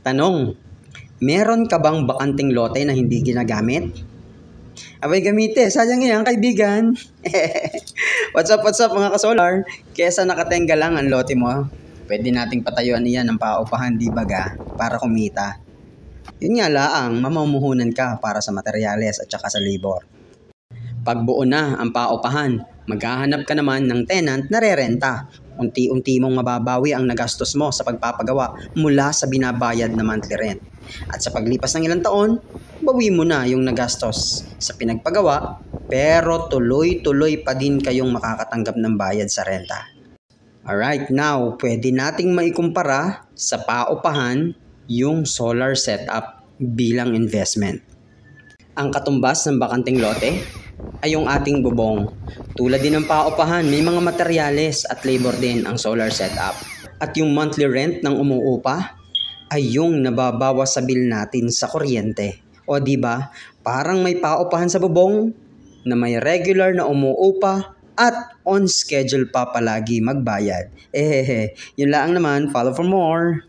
Tanong, meron ka bang bakanting lote na hindi ginagamit? Abay gamite, sayang yan kaibigan. What's up mga kasolar? Kesa nakatengga lang ang lote mo, pwede nating patayuan niyan ng paupahan di baga para kumita. Yun nga laang, mamumuhunan ka para sa materyales at saka sa labor. Pag buo na ang paupahan, maghahanap ka naman ng tenant na rerenta. Unti-unti mong mababawi ang nagastos mo sa pagpapagawa mula sa binabayad na monthly rent. At sa paglipas ng ilang taon, bawi mo na yung nagastos sa pinagpagawa pero tuloy-tuloy pa din kayong makakatanggap ng bayad sa renta. Alright, now pwede nating maikumpara sa paupahan yung solar setup bilang investment. Ang katumbas ng bakanting lote ay yung ating bubong. Tulad din ng paupahan, may mga materyales at labor din ang solar setup. At yung monthly rent ng umuupa ay yung nababawas sa bill natin sa kuryente. O di ba? Parang may paupahan sa bubong na may regular na umuupa at on schedule pa palagi magbayad. Yun lang naman. Follow for more.